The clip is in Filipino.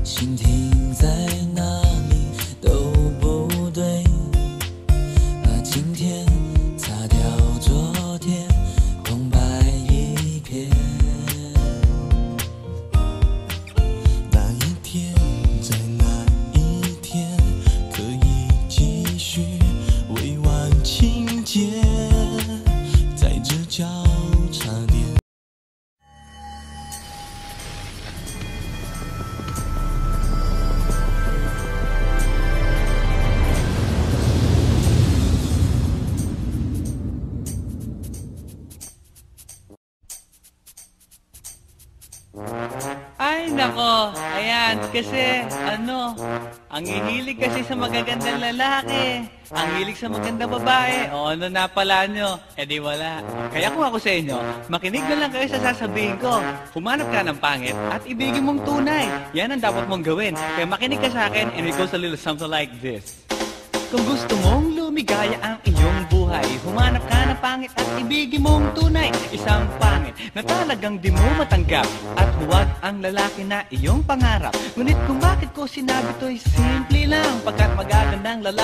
心停在哪里都不对，今天擦掉昨天，空白一片。那一天，在那一天，可以继续未完情节，在这交叉点。Ay, nako. Ayan, kasi, ang hihilig kasi sa magagandang lalaki. Ang hilig sa magandang babae. O ano na pala nyo? Eh di wala. Kaya kung ako sa inyo, makinig na lang kayo sa sasabihin ko. Humanap ka ng pangit at ibigin mong tunay. Yan ang dapat mong gawin. Kaya makinig ka sa akin and it goes a little something like this. Kung gusto mong lumigaya ang iyong buhay, humanap ka ng pangit at ibigin mong tunay. Isang pangit na talagang di mo matanggap, at huwag ang lalaki na iyong pangarap. Ngunit kung bakit ko sinabi to'y simple lang, pagkat magagandang lalaki